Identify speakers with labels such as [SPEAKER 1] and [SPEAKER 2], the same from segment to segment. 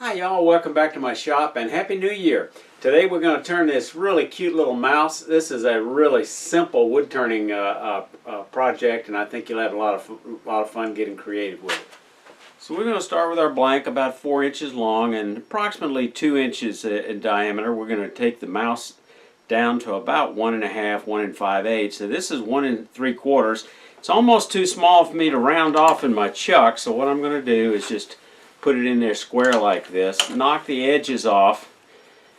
[SPEAKER 1] Hi y'all, welcome back to my shop and Happy New Year. Today we're going to turn this really cute little mouse. This is a really simple wood turning project, and I think you'll have a lot of fun getting creative with it. So we're going to start with our blank about 4 inches long and approximately 2 inches in diameter. We're going to take the mouse down to about 1.5, 1 5/8. So this is 1 3/4. It's almost too small for me to round off in my chuck, so what I'm going to do is just put it in there square like this, knock the edges off,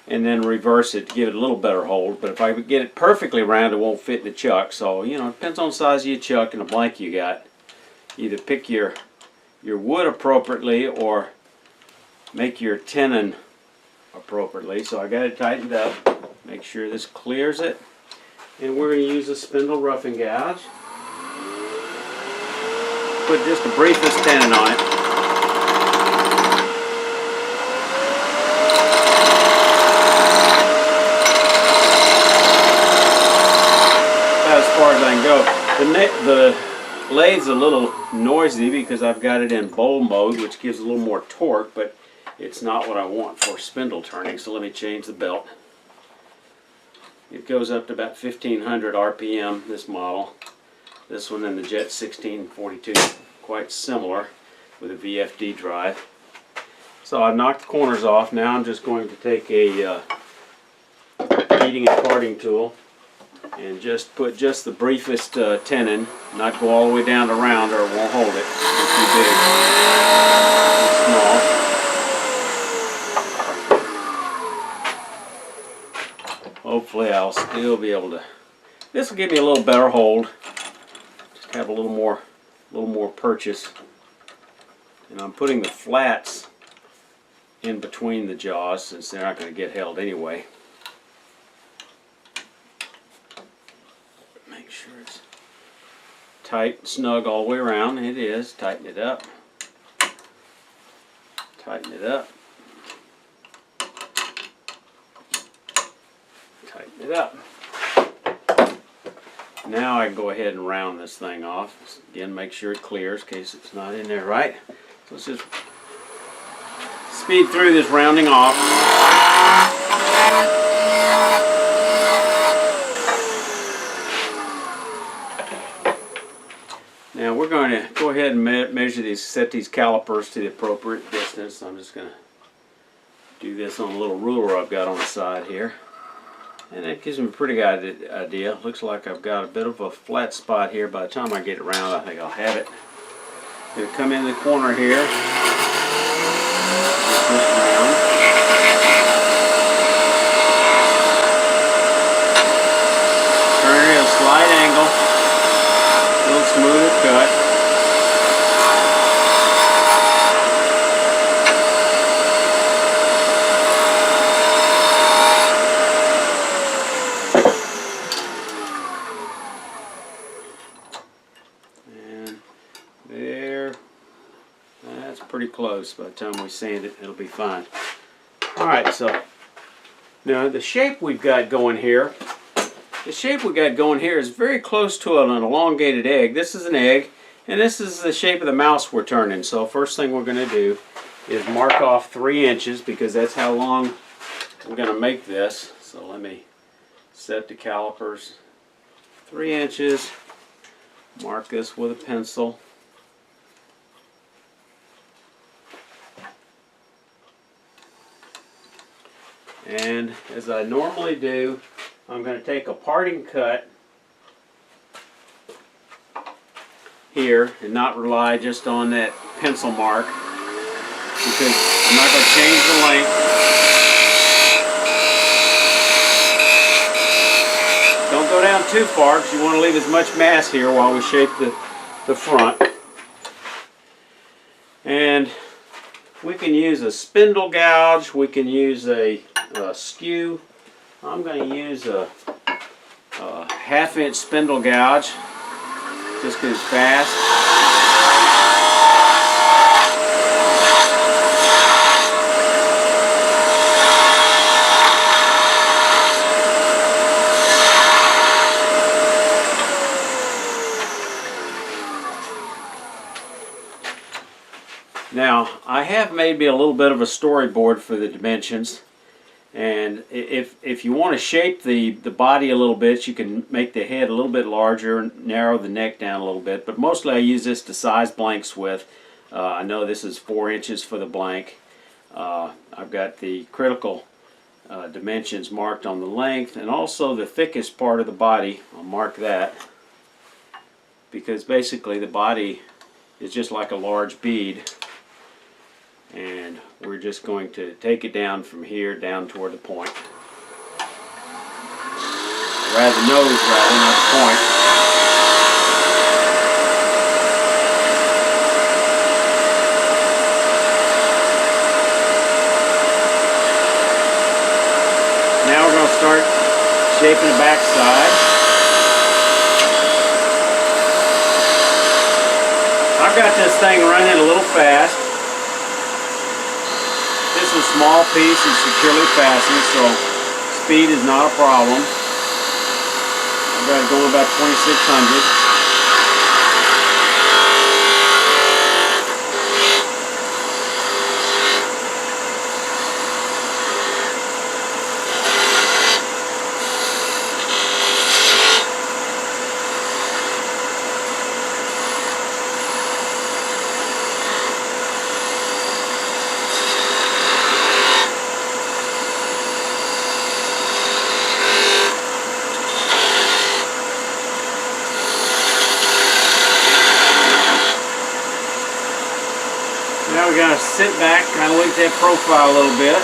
[SPEAKER 1] and then reverse it to give it a little better hold. But if I get it perfectly round, it won't fit in the chuck. So, you know, it depends on the size of your chuck and the blank you got. Either pick your wood appropriately or make your tenon appropriately. So I got it tightened up. Make sure this clears it. And we're going to use a spindle roughing gouge. Put just the briefest tenon on it. As far as I can go. The lathe's a little noisy because I've got it in bowl mode, which gives a little more torque, but it's not what I want for spindle turning. So let me change the belt. It goes up to about 1500 RPM, this model. This one and the Jet 1642, quite similar with a VFD drive. So I've knocked the corners off. Now I'm just going to take a heating and parting tool and just put just the briefest tenon, not go all the way down to round or it won't hold it. It's too big, too small. Hopefully I'll still be able to, this will give me a little better hold. Just have a little more purchase. And I'm putting the flats in between the jaws since they're not going to get held anyway. Make sure it's tight and snug all the way around. It is. Tighten it up. Tighten it up. Tighten it up. Now I can go ahead and round this thing off. Again, make sure it clears in case it's not in there right. So let's just speed through this rounding off. Now we're going to go ahead and measure these, set these calipers to the appropriate distance. I'm just going to do this on a little ruler I've got on the side here. And that gives me a pretty good idea. Looks like I've got a bit of a flat spot here. By the time I get it around, I think I'll have it. Going to come in the corner here. This round. Turn it at a slight angle. A little smoother cut. Pretty close. By the time we sand it, it'll be fine. Alright, so now the shape we've got going here, is very close to an elongated egg. This is an egg, and this is the shape of the mouse we're turning. So first thing we're going to do is mark off 3 inches because that's how long I'm going to make this. So let me set the calipers 3 inches. Mark this with a pencil. And as I normally do, I'm going to take a parting cut here and not rely just on that pencil mark because I'm not going to change the length. Don't go down too far because you want to leave as much mass here while we shape the front. And we can use a spindle gouge, we can use a skew. I'm going to use a 1/2 inch spindle gouge just because it's fast. Now, I have made me a little bit of a storyboard for the dimensions, and if you want to shape the body a little bit, you can make the head a little bit larger and narrow the neck down a little bit, but mostly I use this to size blanks with. I know this is 4 inches for the blank. I've got the critical dimensions marked on the length, and also the thickest part of the body. I'll mark that, because basically the body is just like a large bead, and we're just going to take it down from here down toward the point. Rather nose rather, not the point. Now we're going to start shaping the back side. I've got this thing running a little fast. This is a small piece and securely fastened, so speed is not a problem. I've got it going about 2600. Now we got to sit back, kind of look at that profile a little bit.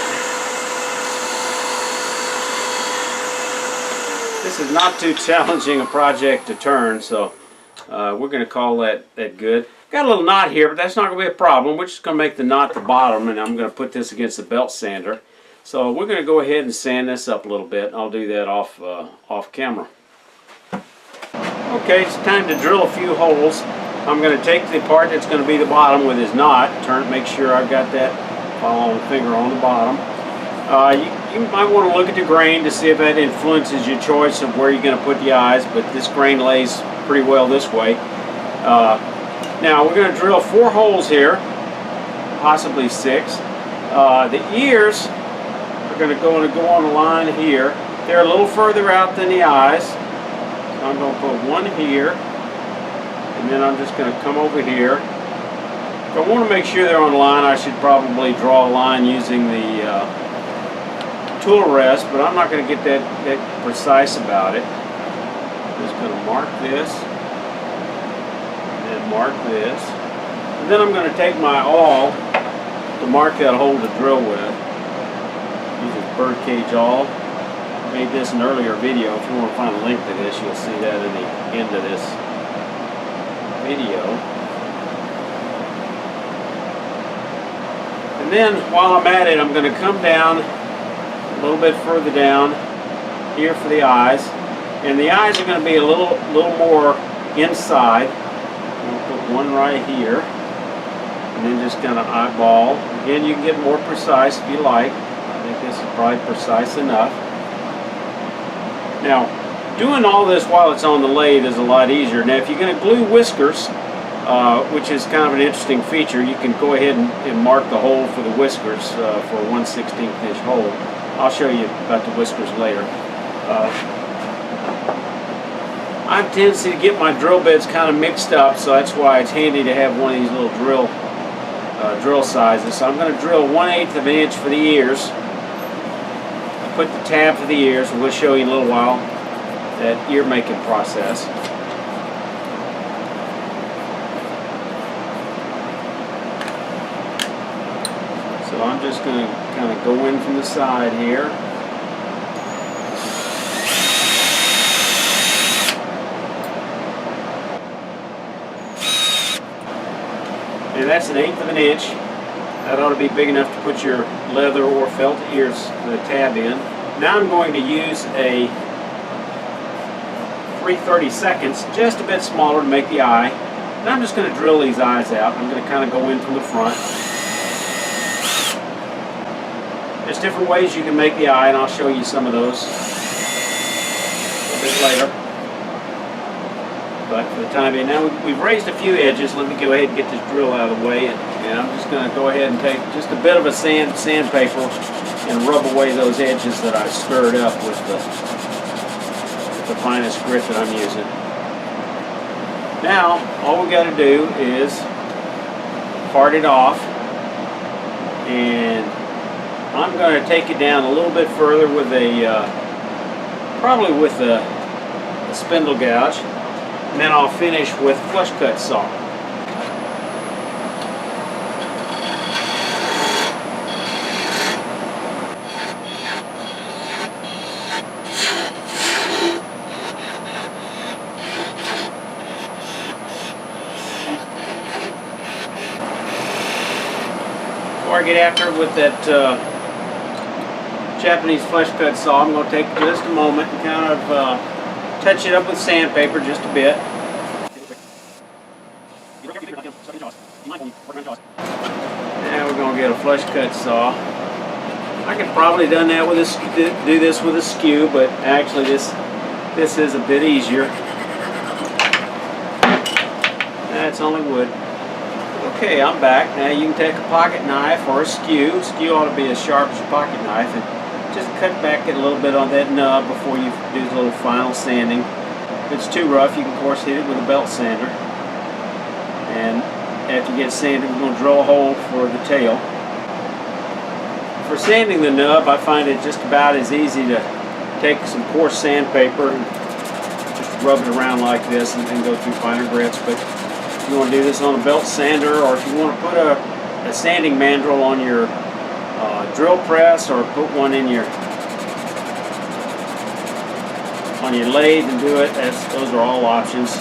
[SPEAKER 1] This is not too challenging a project to turn, so we're going to call that good. Got a little knot here, but that's not going to be a problem. We're just going to make the knot the bottom, and I'm going to put this against the belt sander. So we're going to go ahead and sand this up a little bit. I'll do that off camera. Okay, it's time to drill a few holes. I'm going to take the part that's going to be the bottom with his knot, make sure I've got that following finger on the bottom. You might want to look at the grain to see if that influences your choice of where you're going to put the eyes, but this grain lays pretty well this way. Now we're going to drill 4 holes here, possibly 6. The ears are going to go on the line here. They're a little further out than the eyes. So I'm going to put one here. And then I'm just going to come over here. If I want to make sure they're on line, I should probably draw a line using the tool rest, but I'm not going to get that precise about it. I'm just going to mark this, and then mark this. And then I'm going to take my awl to mark that hole to drill with. Use this birdcage awl. I made this in an earlier video. If you want to find a link to this, you'll see that in the end of this video. And then while I'm at it, I'm going to come down a little bit further down here for the eyes, and the eyes are going to be a little more inside. I'm going to put one right here, and then just kind of eyeball. Again, you can get more precise if you like. I think this is probably precise enough. Now, doing all this while it's on the lathe is a lot easier. Now, if you're going to glue whiskers, which is kind of an interesting feature, you can go ahead and mark the hole for the whiskers for a 1/16 inch hole. I'll show you about the whiskers later. I have a tendency to get my drill bits kind of mixed up, so that's why it's handy to have one of these little drill sizes. So I'm going to drill 1/8 of an inch for the ears. Put the tab for the ears, and we'll show you in a little while that ear making process. So I'm just going to kind of go in from the side here. And that's 1/8 of an inch. That ought to be big enough to put your leather or felt ears, the tab in. Now I'm going to use a 3/32, just a bit smaller to make the eye. And I'm just going to drill these eyes out. I'm going to kind of go in from the front. There's different ways you can make the eye, and I'll show you some of those a bit later. But for the time being, now we've raised a few edges. Let me go ahead and get this drill out of the way and And I'm just going to go ahead and take just a bit of a sandpaper and rub away those edges that I stirred up with the finest grit that I'm using. Now, all we got to do is part it off, and I'm going to take it down a little bit further with probably with a spindle gouge, and then I'll finish with flush cut saw. Before I get after it with that Japanese flush cut saw, I'm going to take just a moment and kind of touch it up with sandpaper just a bit. Now we're going to get a flush cut saw. I could probably done that with do this with a skew, but actually this is a bit easier. That's only wood. Okay, I'm back. Now you can take a pocket knife or a skew. Skew ought to be as sharp as a pocket knife, and just cut back a little bit on that nub before you do the little final sanding. If it's too rough, you can of course hit it with a belt sander. And after you get sanded, we're going to drill a hole for the tail. For sanding the nub, I find it just about as easy to take some coarse sandpaper and just rub it around like this and then go through finer grits. But if you want to do this on a belt sander, or if you want to put a sanding mandrel on your drill press, or put one in on your lathe and do it, those are all options.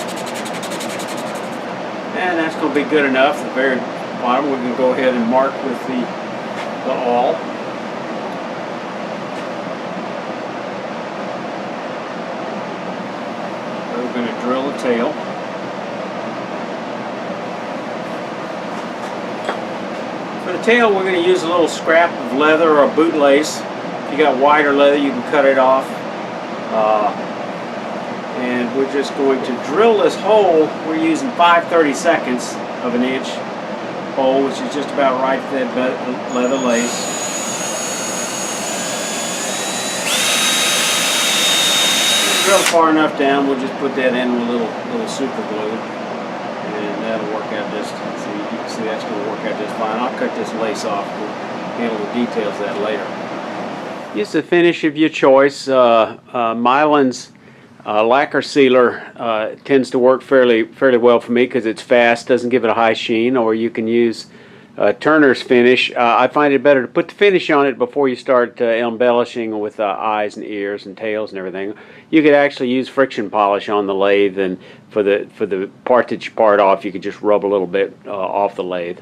[SPEAKER 1] And that's going to be good enough. At the very bottom, we're going to go ahead and mark with the awl. We're going to drill the tail. For the tail, we're going to use a little scrap of leather or boot lace. If you got wider leather, you can cut it off. And we're just going to drill this hole. We're using 5/32 of an inch hole, which is just about right for that leather lace. Drill far enough down, we'll just put that in with a little super glue, and that'll work out just. See, you can see that's going to work out just fine. I'll cut this lace off. We'll handle the details of that later. Use the finish of your choice. Mylan's lacquer sealer tends to work fairly well for me because it's fast, doesn't give it a high sheen. Or you can use Turner's finish. I find it better to put the finish on it before you start embellishing with eyes and ears and tails and everything. You could actually use friction polish on the lathe, and for the part that you part off, you could just rub a little bit off the lathe.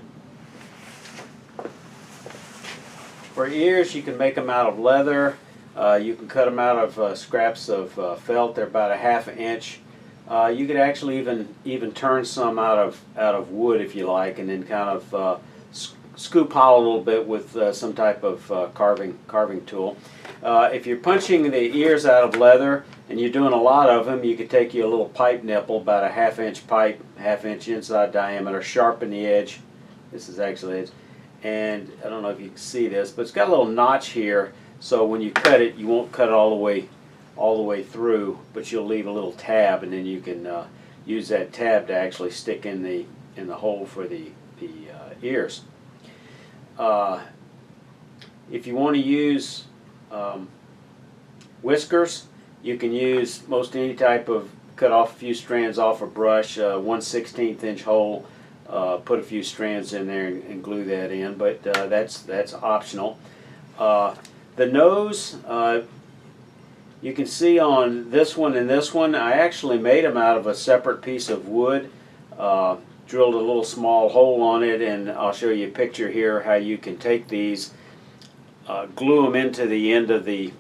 [SPEAKER 1] For ears, you can make them out of leather. You can cut them out of scraps of felt. They're about a ½ inch. You could actually even turn some out of wood if you like, and then kind of scoop hollow a little bit with some type of carving tool. If you're punching the ears out of leather and you're doing a lot of them, you could take you a little pipe nipple, about a ½ inch pipe, ½ inch inside diameter, sharpen the edge. This is actually it. And I don't know if you can see this, but it's got a little notch here, so when you cut it, you won't cut it all the way through, but you'll leave a little tab, and then you can use that tab to actually stick in the hole for the ears. If you want to use whiskers, you can use most any type of, cut off a few strands off a brush, 1/16 inch hole. Put a few strands in there and glue that in, but that's optional. The nose, you can see on this one and this one, I actually made them out of a separate piece of wood, drilled a little small hole on it, and I'll show you a picture here how you can take these, glue them into the end of the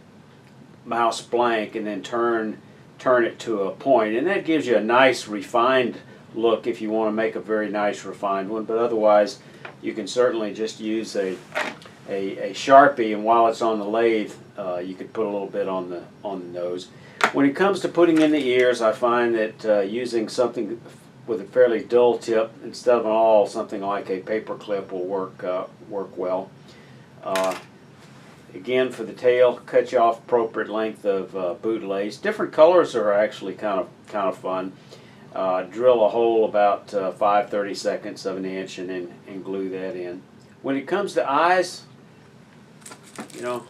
[SPEAKER 1] mouse blank, and then turn it to a point, and that gives you a nice refined look if you want to make a very nice refined one. But otherwise, you can certainly just use a Sharpie, and while it's on the lathe, you could put a little bit on the nose. When it comes to putting in the ears, I find that using something with a fairly dull tip instead of an awl. Something like a paper clip will work well. Again, for the tail, cut you off appropriate length of boot lace. Different colors are actually kind of fun. Drill a hole about 5/32 of an inch and then glue that in. When it comes to eyes, you know,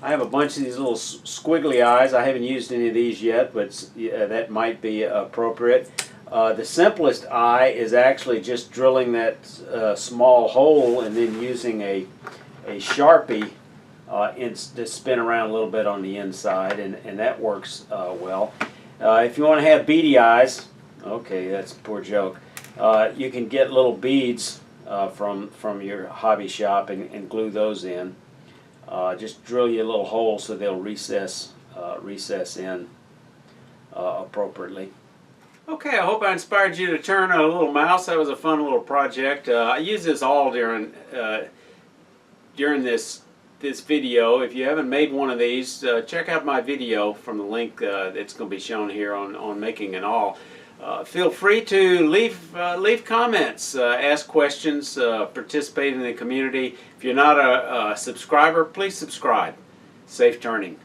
[SPEAKER 1] I have a bunch of these little squiggly eyes. I haven't used any of these yet, but that might be appropriate. The simplest eye is actually just drilling that small hole and then using a Sharpie to spin around a little bit on the inside, and that works well. If you want to have beady eyes, okay, that's a poor joke. You can get little beads from your hobby shop and glue those in. Just drill you a little hole so they'll recess in appropriately. Okay, I hope I inspired you to turn a little mouse. That was a fun little project. I use this all during this video. If you haven't made one of these, check out my video from the link that's going to be shown here on making an awl. Feel free to leave comments, ask questions, participate in the community. If you're not a subscriber, please subscribe. Safe turning.